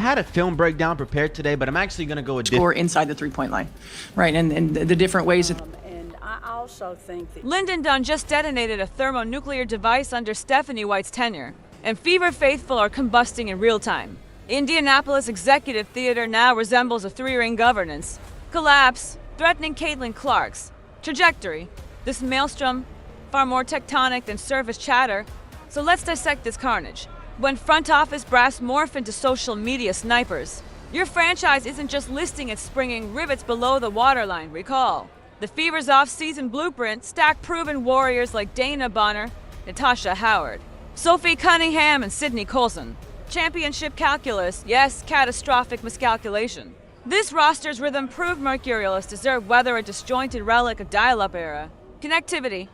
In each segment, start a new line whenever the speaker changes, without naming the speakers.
I had a film breakdown prepared today, but I'm actually going to go a
score inside the three-point line, right? And the different ways that.
And I also think that
Linn Dunn just detonated a thermonuclear device under Stephanie White's tenure, and Fever faithful are combusting in real time. Indianapolis Executive Theater now resembles a three-ring governance. Collapse, threatening Caitlin Clark's trajectory. This maelstrom, far more tectonic than surface chatter. So let's dissect this carnage. When front office brass morph into social media snipers, your franchise isn't just listing its springing rivets below the waterline. Recall, the Fever's off-season blueprint stacked proven warriors like Dana Bonner, Natasha Howard, Sophie Cunningham, and Sydney Colson. Championship calculus, yes, catastrophic miscalculation. This roster's rhythm proved mercurial as dessert weather a disjointed relic of dial-up era. Connectivity.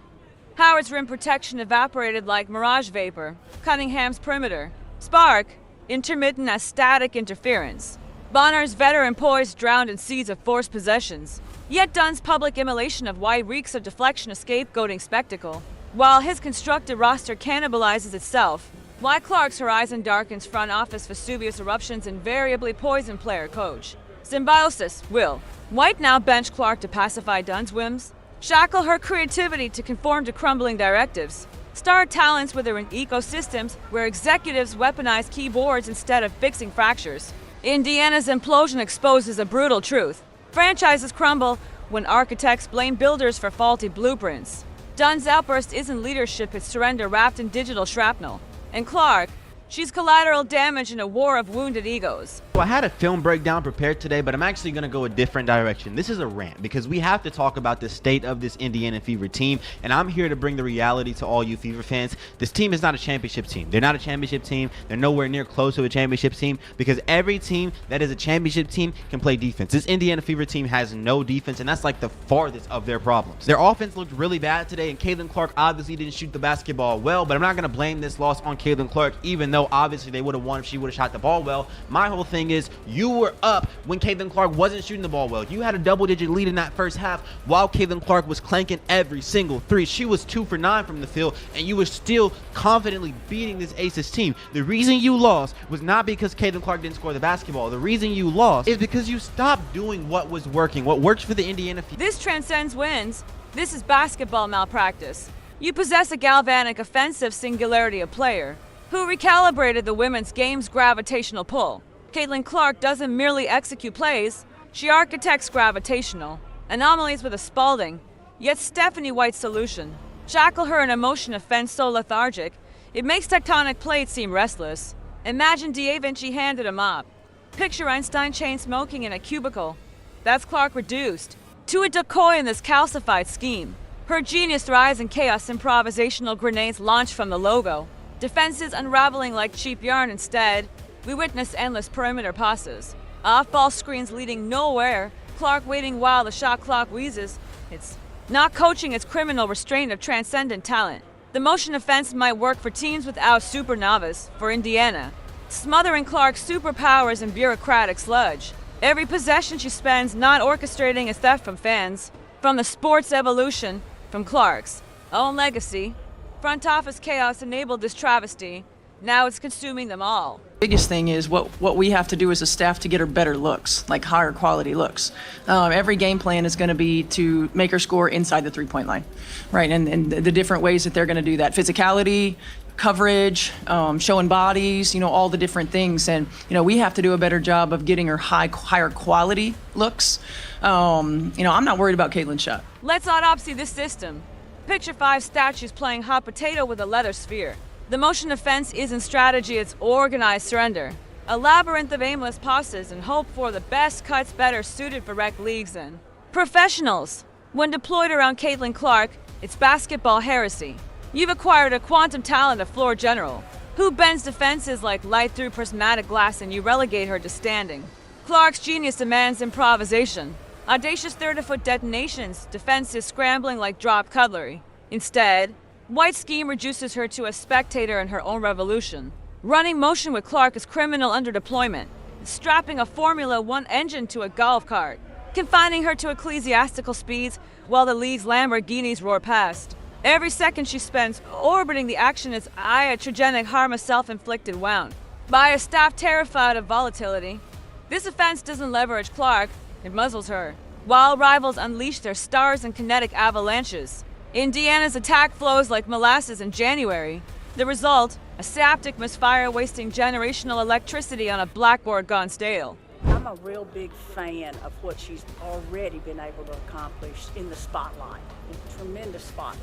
Howard's rim protection evaporated like mirage vapor. Cunningham's perimeter. Spark. Intermittent as static interference. Bonner's veteran poise drowned in seas of forced possessions. Yet Dunn's public immolation of White reeks of deflection a scapegoating spectacle. While his constructed roster cannibalizes itself, why Clark's horizon darkens front office Vesuvius eruptions invariably poison player coach. Symbiosis, will. White now bench Clark to pacify Dunn's whims? Shackle her creativity to conform to crumbling directives? Star talents within ecosystems where executives weaponize keyboards instead of fixing fractures? Indiana's implosion exposes a brutal truth. Franchises crumble when architects blame builders for faulty blueprints. Dunn's outburst isn't leadership, it's surrender wrapped in digital shrapnel. And Clark, she's collateral damage in a war of wounded egos.
I had a film breakdown prepared today, but I'm actually going to go a different direction. This is a rant because we have to talk about the state of this Indiana Fever team, and I'm here to bring the reality to all you Fever fans. This team is not a championship team. They're not a championship team. They're nowhere near close to a championship team because every team that is a championship team can play defense. This Indiana Fever team has no defense, and that's like the farthest of their problems. Their offense looked really bad today, and Caitlin Clark obviously didn't shoot the basketball well, but I'm not going to blame this loss on Caitlin Clark, even though obviously they would have won if she would have shot the ball well. My whole thing is you were up when Caitlin Clark wasn't shooting the ball well. You had a double-digit lead in that first half while Caitlin Clark was clanking every single three. She was 2 for 9 from the field, and you were still confidently beating this Aces team. The reason you lost was not because Caitlin Clark didn't score the basketball. The reason you lost is because you stopped doing what was working, what worked for the Indiana Fever.
This transcends wins. This is basketball malpractice. You possess a galvanic offensive singularity of player who recalibrated the women's game's gravitational pull. Caitlin Clark doesn't merely execute plays, she architects gravitational anomalies with a Spalding. Yet Stephanie White's solution, shackle her in a motion of fence so lethargic, it makes tectonic plates seem restless. Imagine Da Vinci handed a mop. Picture Einstein chain smoking in a cubicle. That's Clark reduced to a decoy in this calcified scheme. Her genius thrives in chaos, improvisational grenades launched from the logo. Defenses unraveling like cheap yarn. Instead, we witness endless perimeter passes. Off-ball screens leading nowhere. Clark waiting while the shot clock wheezes. It's not coaching, it's criminal restraint of transcendent talent. The motion offense might work for teams without supernovas. For Indiana, smothering Clark's superpowers in bureaucratic sludge. Every possession she spends not orchestrating a theft from fans. From the sport's evolution, from Clark's own legacy. Front office chaos enabled this travesty. Now it's consuming them all.
Biggest thing is what we have to do as a staff to get her better looks, like higher quality looks. Every game plan is going to be to make her score inside the three-point line, right? And the different ways that they're going to do that. Physicality, coverage, showing bodies, all the different things. And, we have to do a better job of getting her higher quality looks. I'm not worried about Caitlin's shot.
Let's autopsy this system. Picture 5 statues playing hot potato with a leather sphere. The motion offense isn't strategy, it's organized surrender. A labyrinth of aimless passes and hope for the best cuts better suited for rec leagues and professionals. When deployed around Caitlin Clark, it's basketball heresy. You've acquired a quantum talent of floor general, who bends defenses like light through prismatic glass, and you relegate her to standing. Clark's genius demands improvisation. Audacious 30-foot detonations, defenses scrambling like dropped cutlery. Instead, White's scheme reduces her to a spectator in her own revolution. Running motion with Clark is criminal under deployment, strapping a Formula One engine to a golf cart, confining her to ecclesiastical speeds while the league's Lamborghinis roar past. Every second she spends orbiting the action is iatrogenic harm, a self-inflicted wound. by a staff terrified of volatility. This offense doesn't leverage Clark, it muzzles her, while rivals unleash their stars and kinetic avalanches. Indiana's attack flows like molasses in January. The result, a septic misfire wasting generational electricity on a blackboard gone stale.
I'm a real big fan of what she's already been able to accomplish in the spotlight, a tremendous spotlight.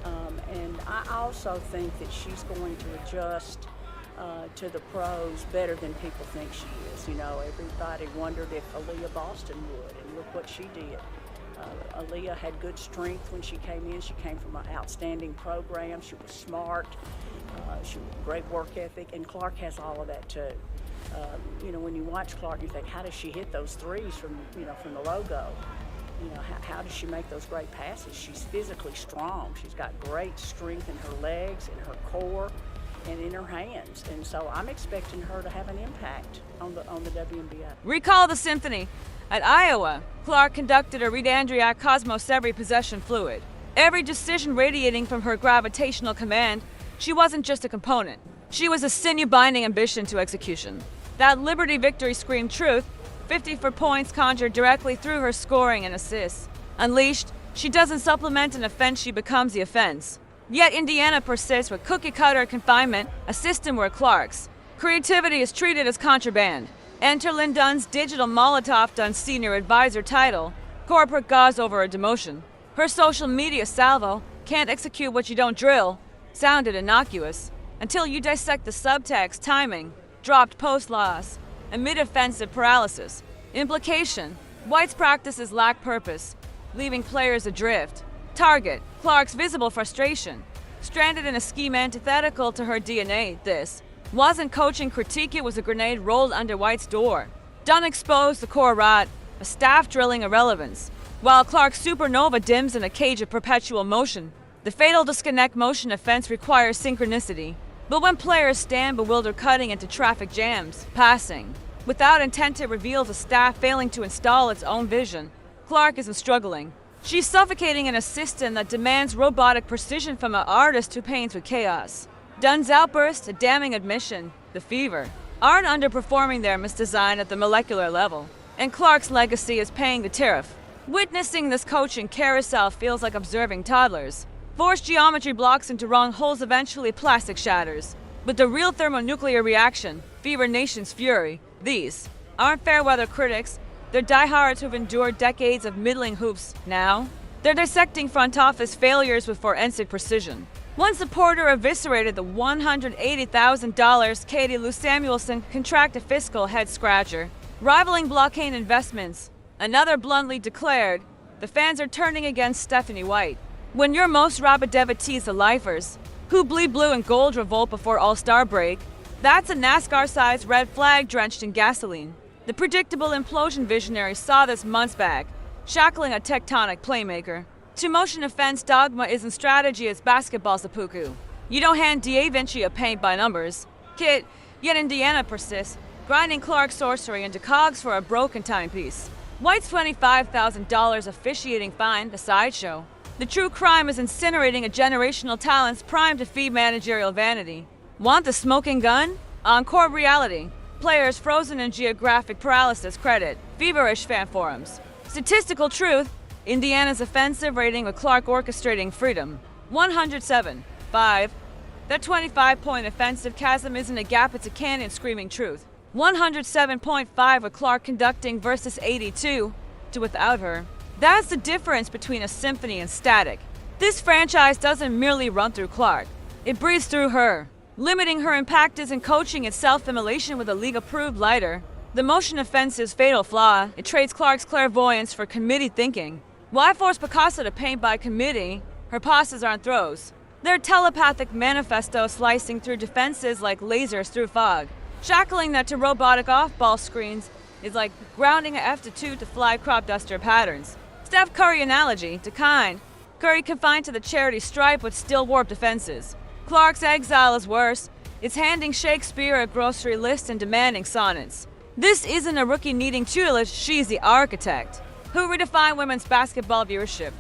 And I also think that she's going to adjust to the pros better than people think she is. You know, everybody wondered if Aliyah Boston would, and look what she did. Aliyah had good strength when she came in. She came from an outstanding program. She was smart. She had great work ethic, and Clark has all of that too. You know, when you watch Clark, you think, how does she hit those threes from the logo? You know, how does she make those great passes? She's physically strong. She's got great strength in her legs, in her core, and in her hands. And so I'm expecting her to have an impact on the WNBA.
Recall the symphony. At Iowa, Clark conducted a Reed Andriac Cosmos every possession fluid. Every decision radiating from her gravitational command. She wasn't just a component. She was a sinew-binding ambition to execution. That Liberty victory screamed truth. 50 for points conjured directly through her scoring and assists. Unleashed, she doesn't supplement an offense, she becomes the offense. Yet Indiana persists with cookie-cutter confinement, a system where Clark's creativity is treated as contraband. Enter Linn Dunn's digital Molotov Dunn senior advisor title, corporate gauze over a demotion. Her social media salvo, can't execute what you don't drill, sounded innocuous, until you dissect the subtext, timing, dropped post loss, amid offensive paralysis. Implication, White's practices lack purpose, leaving players adrift. Target, Clark's visible frustration. Stranded in a scheme antithetical to her DNA, this wasn't coaching critique, it was a grenade rolled under White's door. Dunn exposed the core rot, a staff drilling irrelevance, while Clark's supernova dims in a cage of perpetual motion. The fatal disconnect motion offense requires synchronicity. But when players stand bewildered cutting into traffic jams, passing, without intent, it reveals a staff failing to install its own vision. Clark isn't struggling. She's suffocating in a system that demands robotic precision from an artist who paints with chaos. Dunn's outburst, a damning admission, the Fever, aren't underperforming their misdesign at the molecular level, and Clark's legacy is paying the tariff. Witnessing this coaching carousel feels like observing toddlers. Forced geometry blocks into wrong holes, eventually plastic shatters. But the real thermonuclear reaction, Fever Nation's fury, these aren't fair weather critics. They're diehards who've endured decades of middling hoops. Now, they're dissecting front office failures with forensic precision. One supporter eviscerated the $180,000 Katie Lou Samuelson contracted fiscal head-scratcher, rivaling blockade investments. Another bluntly declared, the fans are turning against Stephanie White. When your most rabid devotees are lifers, who bleed blue and gold revolt before All-Star break, that's a NASCAR-sized red flag drenched in gasoline. The predictable implosion visionary saw this months back, shackling a tectonic playmaker. To motion offense dogma isn't strategy, it's basketball seppuku. You don't hand Da Vinci a paint by numbers. Kit, yet Indiana persists, grinding Clark's sorcery into cogs for a broken timepiece. White's $25,000 officiating fine, a sideshow. The true crime is incinerating a generational talents primed to feed managerial vanity. Want the smoking gun? Encore reality. Players frozen in geographic paralysis credit. Feverish fan forums. Statistical truth. Indiana's offensive rating with Clark orchestrating freedom. 107.5. That 25-point offensive chasm isn't a gap, it's a canyon screaming truth. 107.5 with Clark conducting versus 82 to without her. That's the difference between a symphony and static. This franchise doesn't merely run through Clark. It breathes through her. Limiting her impact isn't coaching, it's self-immolation with a league-approved lighter. The motion offense's fatal flaw, it trades Clark's clairvoyance for committee thinking. Why force Picasso to paint by committee? Her passes aren't throws. They're telepathic manifesto slicing through defenses like lasers through fog. Shackling that to robotic off-ball screens is like grounding a F-2 to fly crop duster patterns. Steph Curry analogy, to kind. Curry confined to the charity stripe with still warped defenses. Clark's exile is worse. It's handing Shakespeare a grocery list and demanding sonnets. This isn't a rookie needing tutelage, she's the architect. Who redefined women's basketball viewership?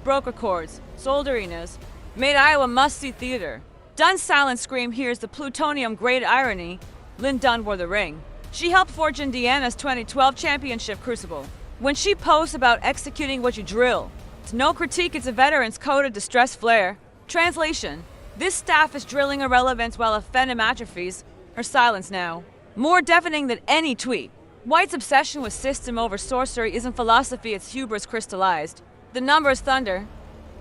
Broke records, sold arenas, made Iowa must-see theater. Dunn's silent scream hears the plutonium-grade irony. Linn Dunn wore the ring. She helped forge Indiana's 2012 championship crucible. When she posts about executing what you drill, it's no critique, it's a veteran's code of distress flair. Translation: this staff is drilling irrelevance while a phenom atrophies. Her silence now, more deafening than any tweet. White's obsession with system over sorcery isn't philosophy, it's hubris crystallized. The numbers thunder.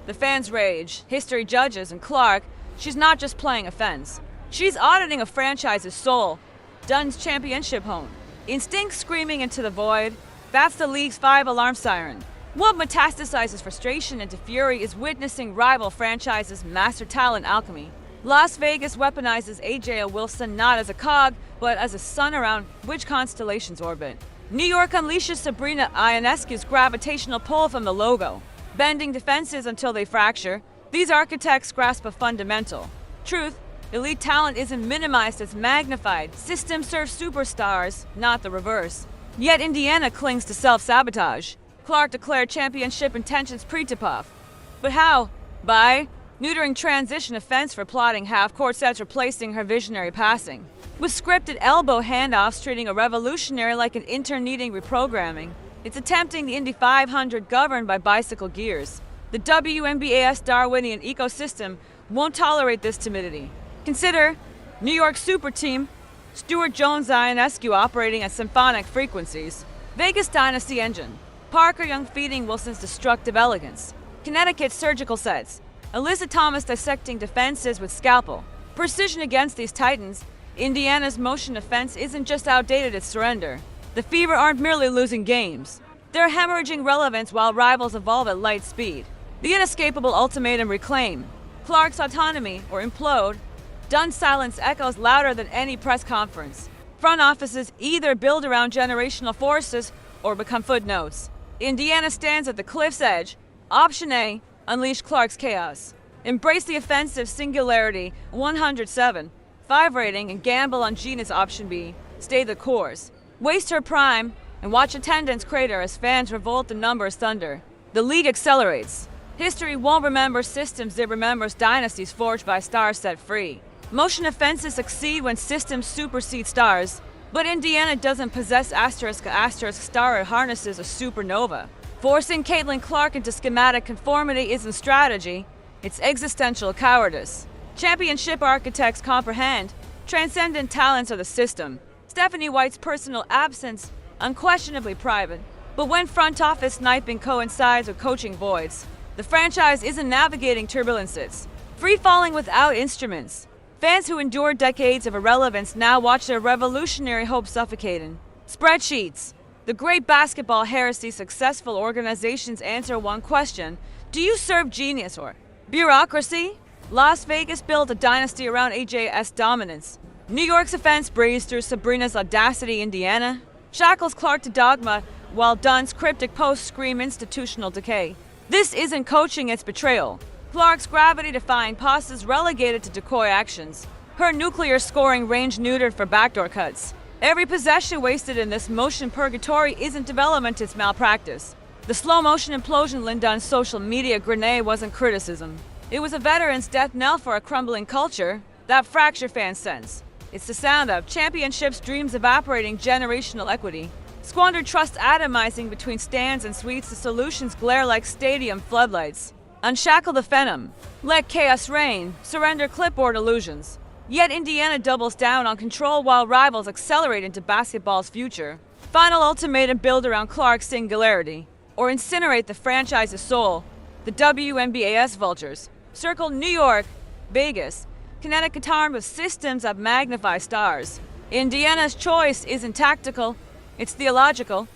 The fans rage. History judges, and Clark, she's not just playing offense. She's auditing a franchise's soul. Dunn's championship home. Instinct screaming into the void. That's the league's 5-alarm siren. What metastasizes frustration into fury is witnessing rival franchises master talent alchemy. Las Vegas weaponizes AJ Wilson not as a cog, but as a sun around which constellations orbit. New York unleashes Sabrina Ionescu's gravitational pull from the logo, bending defenses until they fracture. These architects grasp a fundamental truth. Elite talent isn't minimized, it's magnified. System serves superstars, not the reverse. Yet Indiana clings to self-sabotage. Clark declared championship intentions pre-tip-off. But how? By neutering transition offense for plotting half-court sets, replacing her visionary passing with scripted elbow handoffs, treating a revolutionary like an intern needing reprogramming. It's attempting the Indy 500 governed by bicycle gears. The WNBA's Darwinian ecosystem won't tolerate this timidity. Consider New York super team, Stuart Jones Ionescu operating at symphonic frequencies. Vegas dynasty engine, Parker Young feeding Wilson's destructive elegance. Connecticut surgical sets, Alyssa Thomas dissecting defenses with scalpel. Precision against these titans. Indiana's motion offense isn't just outdated, it's surrender. The Fever aren't merely losing games. They're hemorrhaging relevance while rivals evolve at light speed. The inescapable ultimatum reclaim. Clark's autonomy or implode. Dunn's silence echoes louder than any press conference. Front offices either build around generational forces or become footnotes. Indiana stands at the cliff's edge. Option A, unleash Clark's chaos. Embrace the offensive singularity, 107. 5 rating, and gamble on Gina's option B. Stay the course. Waste her prime and watch attendance crater as fans revolt, the numbers thunder. The league accelerates. History won't remember systems, it remembers dynasties forged by stars set free. Motion offenses succeed when systems supersede stars, but Indiana doesn't possess asterisk star, it harnesses a supernova. Forcing Caitlin Clark into schematic conformity isn't strategy, it's existential cowardice. Championship architects comprehend transcendent talents of the system. Stephanie White's personal absence, unquestionably private, but when front office sniping coincides with coaching voids, the franchise isn't navigating turbulences, free-falling without instruments. Fans who endured decades of irrelevance now watch their revolutionary hope suffocating. Spreadsheets. The great basketball heresy. Successful organizations answer one question: do you serve genius or bureaucracy? Las Vegas built a dynasty around AJ's dominance. New York's offense breezed through Sabrina's audacity. Indiana shackles Clark to dogma, while Dunn's cryptic posts scream institutional decay. This isn't coaching, it's betrayal. Clark's gravity-defying passes relegated to decoy actions. Her nuclear scoring range neutered for backdoor cuts. Every possession wasted in this motion purgatory isn't development, it's malpractice. The slow-motion implosion Linn Dunn's social media grenade wasn't criticism. It was a veteran's death knell for a crumbling culture. That fracture fans sense. It's the sound of championships, dreams evaporating, generational equity. Squandered trust atomizing between stands and suites, the solutions glare like stadium floodlights. Unshackle the phenom. Let chaos reign. Surrender clipboard illusions. Yet Indiana doubles down on control while rivals accelerate into basketball's future. Final ultimatum build around Clark's singularity, or incinerate the franchise's soul. The WNBA's vultures circle New York, Vegas, Connecticut armed with systems that magnify stars. Indiana's choice isn't tactical, it's theological.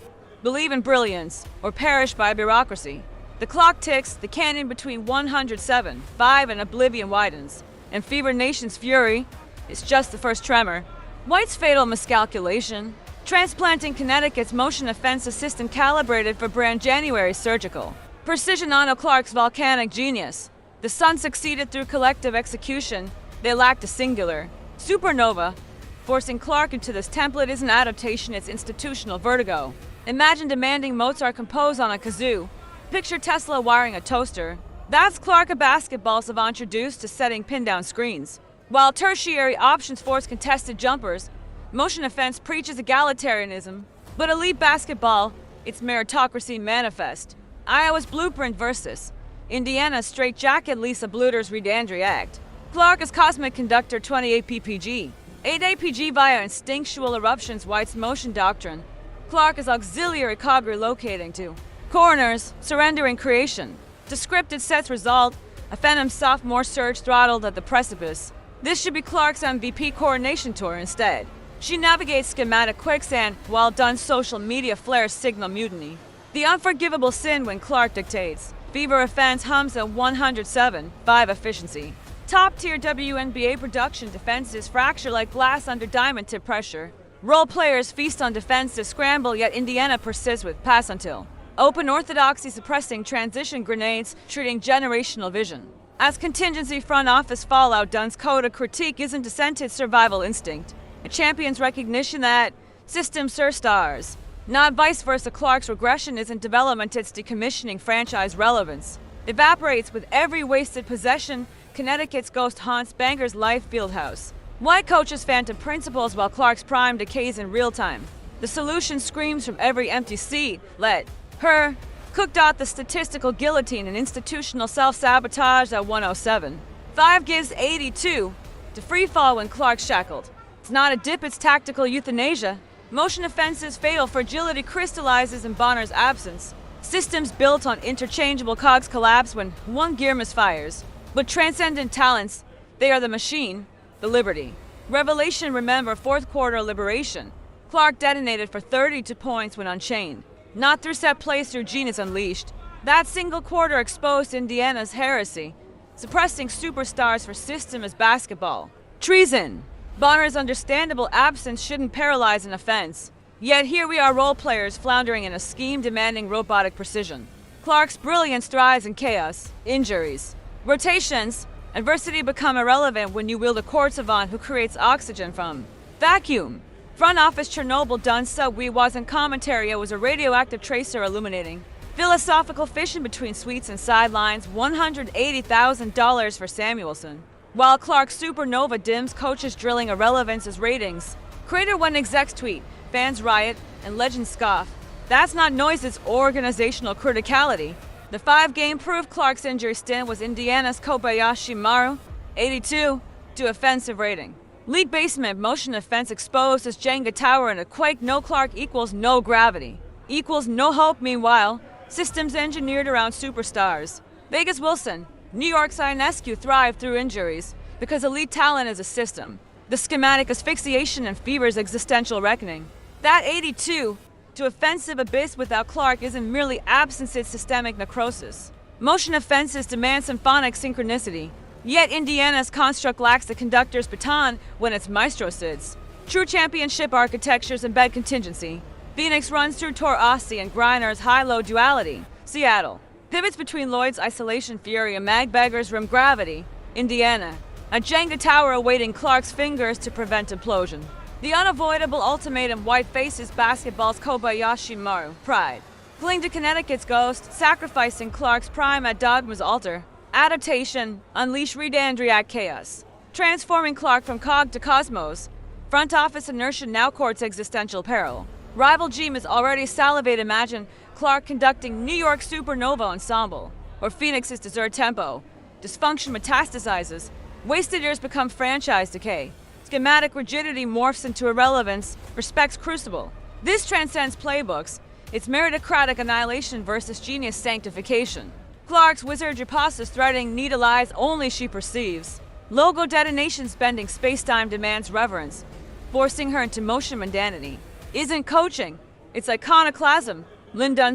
Believe in brilliance, or perish by bureaucracy. The clock ticks, the canyon between 107, 5 and oblivion widens. And Fever Nation's fury is just the first tremor. White's fatal miscalculation. Transplanting Connecticut's motion offensive system calibrated for brand January surgical. Precision on Clark's volcanic genius. The sun succeeded through collective execution. They lacked a singular supernova. Forcing Clark into this template isn't adaptation, it's institutional vertigo. Imagine demanding Mozart compose on a kazoo. Picture Tesla wiring a toaster. That's Clark, a basketball savant introduced to setting pin-down screens. While tertiary options force contested jumpers, Motion offense preaches egalitarianism, but elite basketball, it's meritocracy manifest. Iowa's blueprint versus Indiana's straitjacket Lisa Bluter's Reed-Andrew Act. Clark is cosmic conductor 28 ppg. 8 APG via instinctual eruptions White's motion doctrine. Clark is auxiliary cog relocating to corners, surrendering creation. To scripted sets result, a Phantom sophomore surge throttled at the precipice. This should be Clark's MVP coordination tour instead. She navigates schematic quicksand while Dunn's social media flares signal mutiny. The unforgivable sin when Clark dictates. Fever offense hums at 107.5 efficiency. Top-tier WNBA production defenses fracture like glass under diamond tip pressure. Role players feast on defensive scramble, yet Indiana persists with pass until. Open orthodoxy suppressing transition grenades, treating generational vision. As contingency front office fallout, Dunn's code of critique isn't dissented survival instinct. It champions recognition that systems are stars. Not vice versa. Clark's regression isn't development, it's decommissioning franchise relevance. Evaporates with every wasted possession. Connecticut's ghost haunts Banger's life fieldhouse. White coaches phantom principles while Clark's prime decays in real time. The solution screams from every empty seat. Let her cook. The statistical guillotine and institutional self-sabotage at 107. 5 gives 82 to free fall when Clark's shackled. It's not a dip, it's tactical euthanasia. Motion offenses fatal, fragility crystallizes in Bonner's absence. Systems built on interchangeable cogs collapse when one gear misfires. But transcendent talents, they are the machine, the liberty. Revelation, remember, fourth quarter liberation. Clark detonated for 32 points when unchained. Not through set plays, through genius unleashed. That single quarter exposed Indiana's heresy, suppressing superstars for system as basketball. Treason. Bonner's understandable absence shouldn't paralyze an offense. Yet here we are, role players floundering in a scheme demanding robotic precision. Clark's brilliance thrives in chaos, injuries, rotations. Adversity become irrelevant when you wield a court savant who creates oxygen from vacuum. Front office Chernobyl done so we wasn't commentary, it was a radioactive tracer illuminating. Philosophical fishing between suites and sidelines, $180,000 for Samuelson. While Clark's supernova dims, coaches drilling irrelevance as ratings. Crater when execs tweet, fans riot, and legends scoff. That's not noise, it's organizational criticality. The 5-game proof Clark's injury stint was Indiana's Kobayashi Maru, 82 to offensive rating. Lead basement, motion offense exposed as Jenga tower in a quake. No Clark equals no gravity. Equals no hope. Meanwhile, systems engineered around superstars. Vegas Wilson, New York's Ionescu thrive through injuries because elite talent is a system. The schematic asphyxiation and Fever's existential reckoning. That 82 to offensive abyss without Clark isn't merely absence, it's systemic necrosis. Motion offenses demand symphonic synchronicity. Yet Indiana's construct lacks the conductor's baton when its maestro sits. True championship architectures embed contingency. Phoenix runs through Tor Ossie and Griner's high-low duality. Seattle pivots between Lloyd's isolation fury and Magbeggar's rim gravity. Indiana, a Jenga tower awaiting Clark's fingers to prevent implosion. The unavoidable ultimatum. White faces basketball's Kobayashi Maru pride. Cling to Connecticut's ghost, sacrificing Clark's prime at dogma's altar. Adaptation, unleash Reed-Andrew chaos. Transforming Clark from cog to cosmos. Front office inertia now courts existential peril. Rival Gym is already salivate. Imagine Clark conducting New York supernova ensemble, or Phoenix's dessert tempo. Dysfunction metastasizes. Wasted years become franchise decay. Schematic rigidity morphs into irrelevance. Respects crucible. This transcends playbooks. It's meritocratic annihilation versus genius sanctification. Clark's wizard Japassa's threading needle eyes only she perceives. Logo detonations bending space-time demands reverence, forcing her into motion mundanity. Isn't coaching, it's iconoclasm. Linn Dunn